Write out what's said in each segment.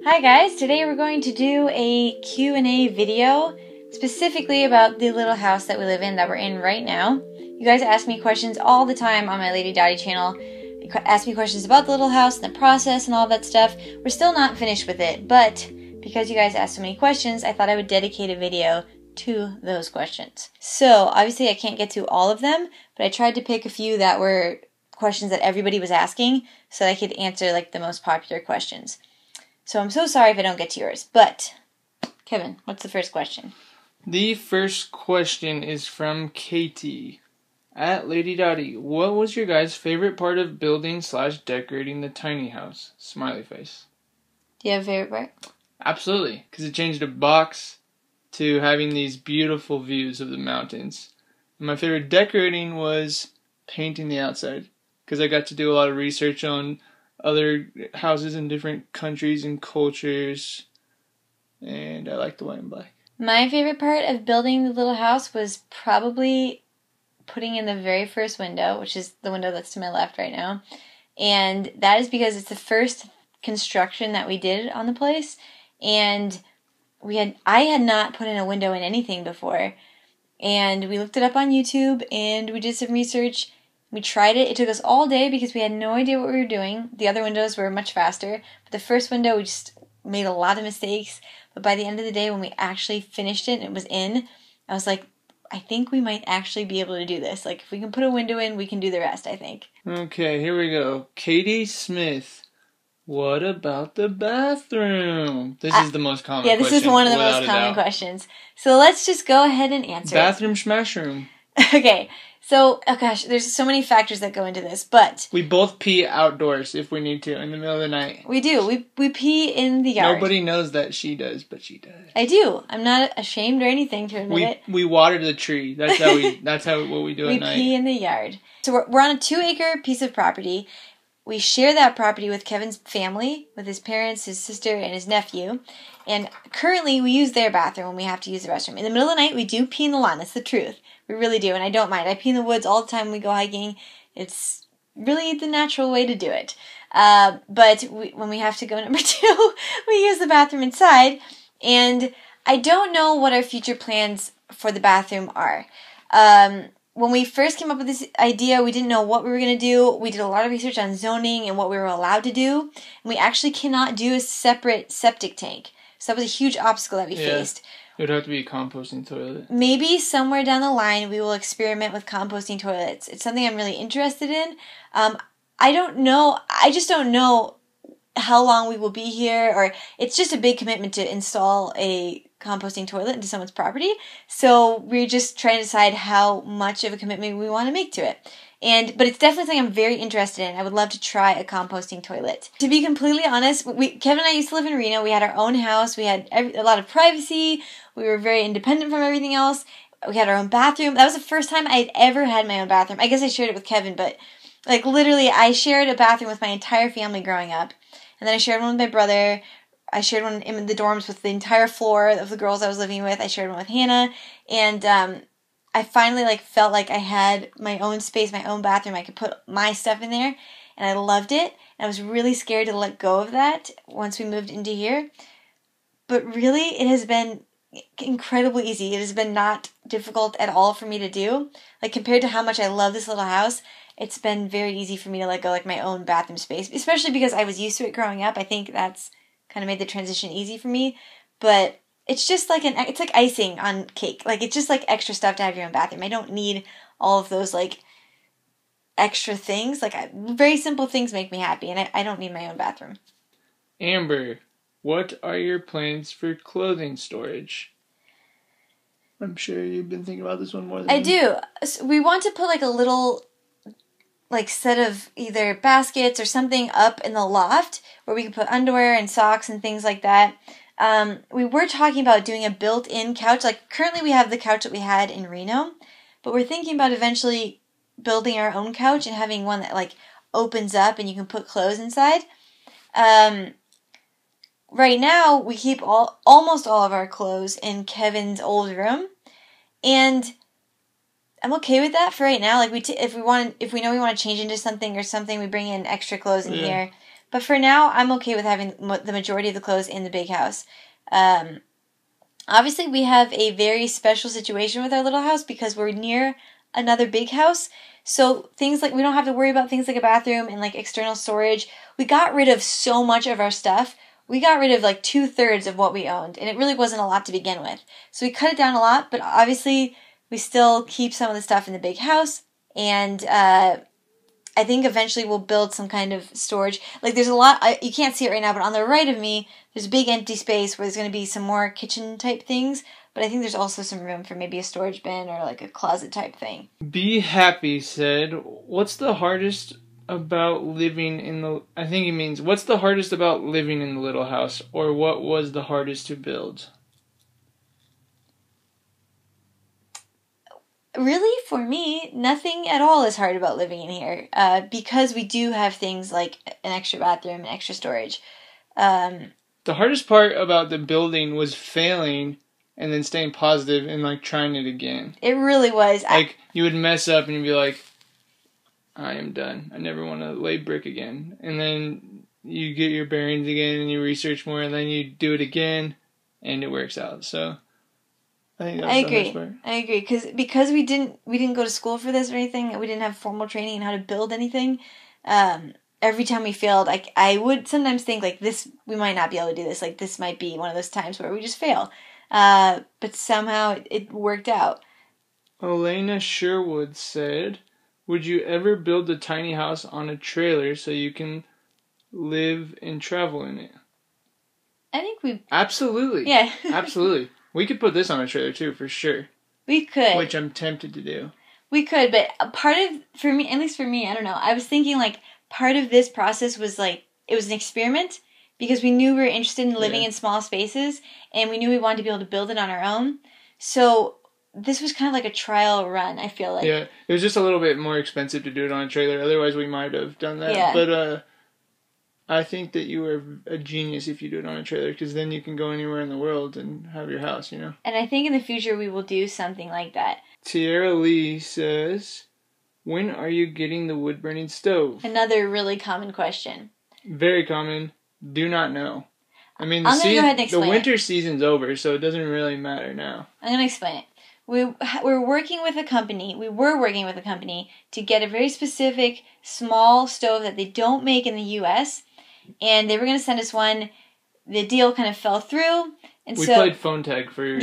Hi guys, today we're going to do a Q&A video specifically about the little house that we live in, that we're in right now. You guys ask me questions all the time on my Lady Dottie channel. You ask me questions about the little house and the process and all that stuff. We're still not finished with it, but because you guys asked so many questions, I thought I would dedicate a video to those questions. So obviously I can't get to all of them, but I tried to pick a few that were questions that everybody was asking so that I could answer like the most popular questions. So I'm so sorry if I don't get to yours. But, Kevin, what's the first question? The first question is from Katie. At Lady Dottie, what was your guys' favorite part of building / decorating the tiny house? Smiley face. Do you have a favorite part? Absolutely, because it changed a box to having these beautiful views of the mountains. And my favorite decorating was painting the outside, because I got to do a lot of research on other houses in different countries and cultures, and I like the white and black. My favorite part of building the little house was probably putting in the very first window, which is the window that's to my left right now, and that is because it's the first construction that we did on the place, and I had not put in a window in anything before, and we looked it up on YouTube, and we did some research. We tried it. It took us all day because we had no idea what we were doing. The other windows were much faster. But the first window, we just made a lot of mistakes. But by the end of the day, when we actually finished it and it was in, I was like, I think we might actually be able to do this. Like, if we can put a window in, we can do the rest, I think. Okay, here we go. Katie Smith. What about the bathroom? This is the most common question. Yeah, this is one of the most common questions. So let's just go ahead and answer Bathroom smashroom. Okay. So, oh gosh, there's so many factors that go into this, but we both pee outdoors if we need to in the middle of the night. We do. We pee in the yard. Nobody knows that she does, but she does. I do. I'm not ashamed or anything to admit it. We water the tree. That's what we do at night. We pee in the yard. So we're on a 2-acre piece of property. We share that property with Kevin's family, with his parents, his sister, and his nephew. And currently, we use their bathroom when we have to use the restroom. In the middle of the night, we do pee in the lawn. That's the truth. We really do, and I don't mind. I pee in the woods all the time when we go hiking. It's really the natural way to do it. But when we have to go number 2, we use the bathroom inside. And I don't know what our future plans for the bathroom are. When we first came up with this idea, we didn't know what we were going to do. We did a lot of research on zoning and what we were allowed to do. And we actually cannot do a separate septic tank. So that was a huge obstacle that we faced. It would have to be a composting toilet. Maybe somewhere down the line we will experiment with composting toilets. It's something I'm really interested in. I don't know. I just don't know how long we will be here, or it's just a big commitment to install a composting toilet into someone's property. So we're just trying to decide how much of a commitment we want to make to it. But it's definitely something I'm very interested in. I would love to try a composting toilet. To be completely honest, Kevin and I used to live in Reno. We had our own house. We had a lot of privacy. We were very independent from everything else. We had our own bathroom. That was the first time I'd ever had my own bathroom. I guess I shared it with Kevin, but like literally I shared a bathroom with my entire family growing up. And then I shared one with my brother. I shared one in the dorms with the entire floor of the girls I was living with. I shared one with Hannah. And I finally felt like I had my own space, my own bathroom. I could put my stuff in there, and I loved it. And I was really scared to let go of that once we moved into here. But really, it has been incredibly easy. It has been not difficult at all for me to do. Like, compared to how much I love this little house, it's been very easy for me to let go my own bathroom space, especially because I was used to it growing up. I think that's kind of made the transition easy for me. But it's just it's like icing on cake. It's just extra stuff to have your own bathroom. I don't need all of those extra things. Very simple things make me happy, and I don't need my own bathroom. Amber, what are your plans for clothing storage? I'm sure you've been thinking about this one more than I do. So we want to put a little set of either baskets or something up in the loft where we can put underwear and socks and things like that. We were talking about doing a built-in couch. Currently we have the couch that we had in Reno, but we're thinking about eventually building our own couch and having one that opens up and you can put clothes inside. Right now we keep almost all of our clothes in Kevin's old room, and I'm okay with that for right now. If we know we want to change into something or something, we bring in extra clothes in here. But for now, I'm okay with having the majority of the clothes in the big house. Obviously, we have a very special situation with our little house because we're near another big house. So things like, we don't have to worry about things like a bathroom and like external storage. We got rid of so much of our stuff. We got rid of like 2/3 of what we owned, and it really wasn't a lot to begin with. So we cut it down a lot, but obviously we still keep some of the stuff in the big house, and I think eventually we'll build some kind of storage. Like there's a lot, you can't see it right now, but on the right of me, there's a big empty space where there's going to be some more kitchen type things, but I think there's also some room for maybe a storage bin or like a closet type thing. Be Happy said, what's the hardest about living in the... I think he means, what's the hardest about living in the little house? Or what was the hardest to build? Really, for me, nothing at all is hard about living in here, because we do have things like an extra bathroom and extra storage. The hardest part about the building was failing and then staying positive and like trying it again. It really was. Like you would mess up and you'd be like, I am done. I never want to lay brick again. And then you get your bearings again and you research more and then you do it again and it works out. So I think that's the hardest part. I agree. Because we didn't go to school for this or anything. We didn't have formal training in how to build anything. Every time we failed, I would sometimes think like this, we might not be able to do this. Like this might be one of those times where we just fail. But somehow it worked out. Elena Sherwood said, would you ever build a tiny house on a trailer so you can live and travel in it? I think we... Absolutely. Yeah. Absolutely. We could put this on a trailer too, for sure. We could. Which I'm tempted to do. We could, but part of, for me, at least for me, I don't know, I was thinking like part of this process was like, it was an experiment because we knew we were interested in living in small spaces and we knew we wanted to be able to build it on our own. So this was kind of like a trial run, I feel like. Yeah, it was just a little bit more expensive to do it on a trailer. Otherwise, we might have done that. Yeah. But I think that you are a genius if you do it on a trailer because then you can go anywhere in the world and have your house, you know? And I think in the future we will do something like that. Tierra Lee says, when are you getting the wood-burning stove? Another really common question. Very common. Do not know. I mean, I'm going to go ahead and explain the winter season's over, so it doesn't really matter now. I'm going to explain it. We're working with a company. We were working with a company to get a very specific small stove that they don't make in the U.S. And they were going to send us one. The deal kind of fell through. And we played phone tag for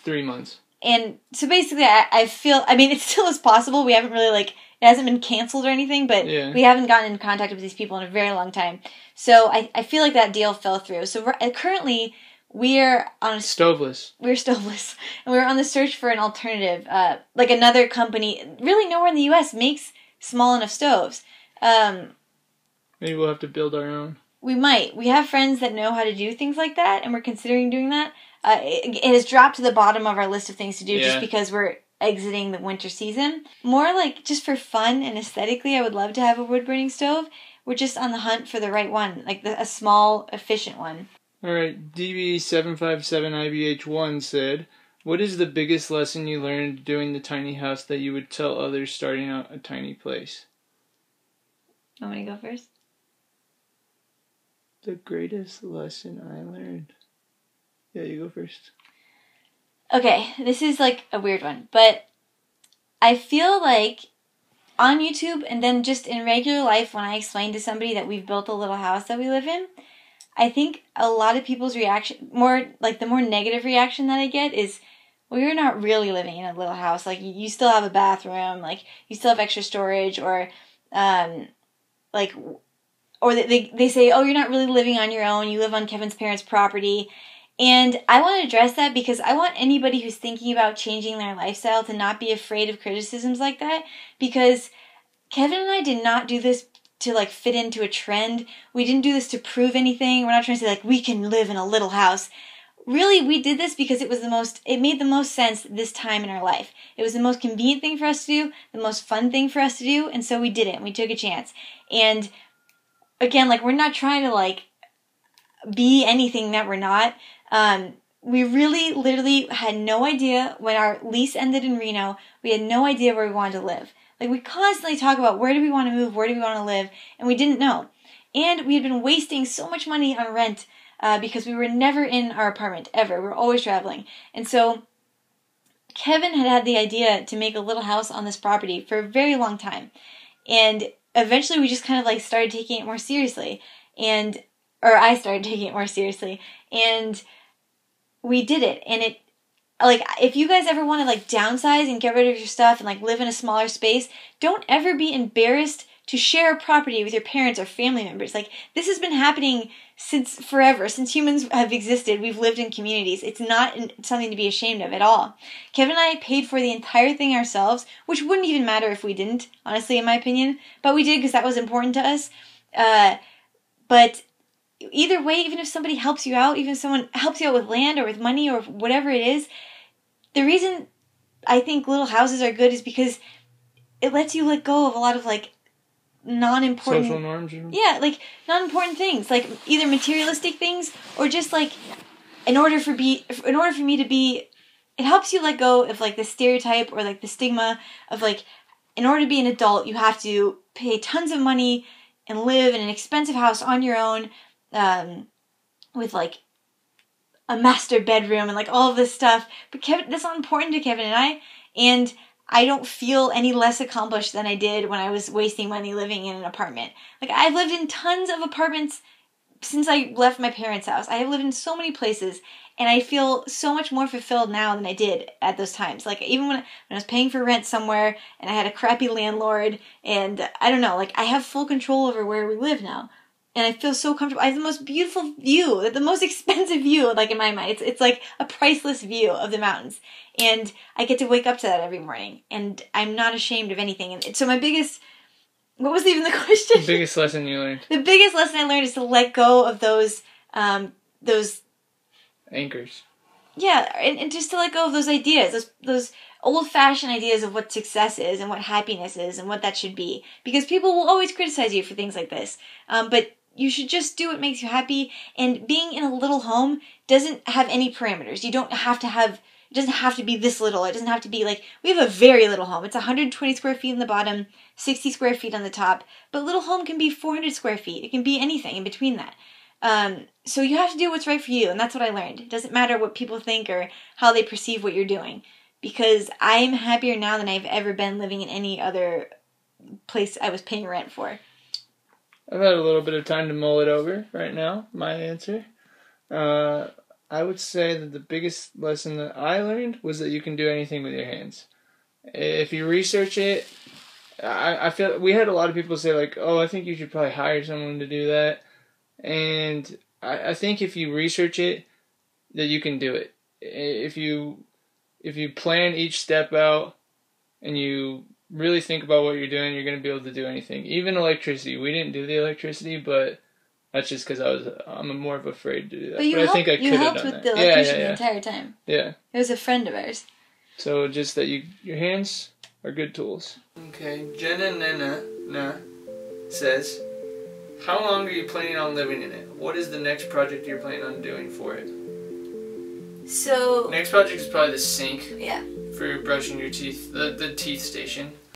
3 months. And so basically, I feel, I mean, it still is possible. We haven't really, like, it hasn't been canceled or anything, but we haven't gotten in contact with these people in a very long time. So I feel like that deal fell through. So currently, we're on stoveless. We're stoveless. And we're on the search for an alternative. Like another company, really nowhere in the U.S. makes small enough stoves. Maybe we'll have to build our own. We might. We have friends that know how to do things like that, and we're considering doing that. It has dropped to the bottom of our list of things to do just because we're exiting the winter season. More like just for fun and aesthetically, I would love to have a wood-burning stove. We're just on the hunt for the right one, like a small, efficient one. All right, DB757IBH1 said, what is the biggest lesson you learned doing the tiny house that you would tell others starting out a tiny place? Want me to go first? The greatest lesson I learned. Yeah, you go first. Okay, this is like a weird one, but I feel like on YouTube and then just in regular life when I explain to somebody that we've built a little house that we live in, I think a lot of people's reaction, the more negative reaction that I get is, well, you're not really living in a little house. Like, you still have a bathroom, like, you still have extra storage, or they say, oh, you're not really living on your own. You live on Kevin's parents' property. And I want to address that because I want anybody who's thinking about changing their lifestyle to not be afraid of criticisms like that. Because Kevin and I did not do this to, like, fit into a trend. We didn't do this to prove anything. We're not trying to say, like, we can live in a little house. Really, we did this because it made the most sense this time in our life. It was the most convenient thing for us to do, the most fun thing for us to do, and so we did it, and we took a chance. And again, like, we're not trying to, like, be anything that we're not. We really, literally had no idea when our lease ended in Reno. We had no idea where we wanted to live. Like, we constantly talk about where do we want to move, where do we want to live, and we didn't know. And we had been wasting so much money on rent because we were never in our apartment, ever. We were always traveling. And so Kevin had the idea to make a little house on this property for a very long time. And eventually we just kind of like started taking it more seriously. Or I started taking it more seriously. And we did it. And it, like, if you guys ever want to like downsize and get rid of your stuff and like live in a smaller space, don't ever be embarrassed to share a property with your parents or family members. Like, this has been happening since forever. Since humans have existed, we've lived in communities. It's not something to be ashamed of at all. Kevin and I paid for the entire thing ourselves, which wouldn't even matter if we didn't, honestly, in my opinion. But we did because that was important to us. But either way, even if somebody helps you out, even if someone helps you out with land or with money or whatever it is, the reason I think little houses are good is because it lets you let go of a lot of like non-important social norms. Yeah, like non-important things, like either materialistic things or just like in order for me to be, it helps you let go of like the stereotype or like the stigma of like, in order to be an adult, you have to pay tons of money and live in an expensive house on your own, with like a master bedroom and like all of this stuff. But that's not important to Kevin and I don't feel any less accomplished than I did when I was wasting money living in an apartment. Like, I've lived in tons of apartments since I left my parents' house. I have lived in so many places, and I feel so much more fulfilled now than I did at those times. Like, even when I was paying for rent somewhere, and I had a crappy landlord, and I don't know, like, I have full control over where we live now. And I feel so comfortable. I have the most beautiful view, the most expensive view, like in my mind. It's like a priceless view of the mountains. And I get to wake up to that every morning. And I'm not ashamed of anything. And so my biggest, what was even the question? The biggest lesson you learned. The biggest lesson I learned is to let go of those anchors. Yeah, and just to let go of those ideas, those old-fashioned ideas of what success is and what happiness is and what that should be. Because people will always criticize you for things like this. But you should just do what makes you happy. And being in a little home doesn't have any parameters. You don't have to have, it doesn't have to be this little. It doesn't have to be like, we have a very little home. It's 120 square feet on the bottom, 60 square feet on the top. But little home can be 400 square feet. It can be anything in between that. So you have to do what's right for you. And that's what I learned. It doesn't matter what people think or how they perceive what you're doing. Because I'm happier now than I've ever been living in any other place I was paying rent for. I've had a little bit of time to mull it over right now, my answer. I would say that the biggest lesson that I learned was that you can do anything with your hands. If you research it, I feel we had a lot of people say like, oh, I think you should probably hire someone to do that. And I think if you research it, that you can do it. If you plan each step out and you really think about what you're doing, you're going to be able to do anything. Even electricity. We didn't do the electricity, but that's just because I'm more of afraid to do that. But I think I could have helped done with that. the electrician the entire time. Yeah. It was a friend of ours. So just that your hands are good tools. Okay, Jenna Nena says, how long are you planning on living in it? What is the next project you're planning on doing for it? So... Next project is probably the sink. Yeah. For brushing your teeth, the teeth station.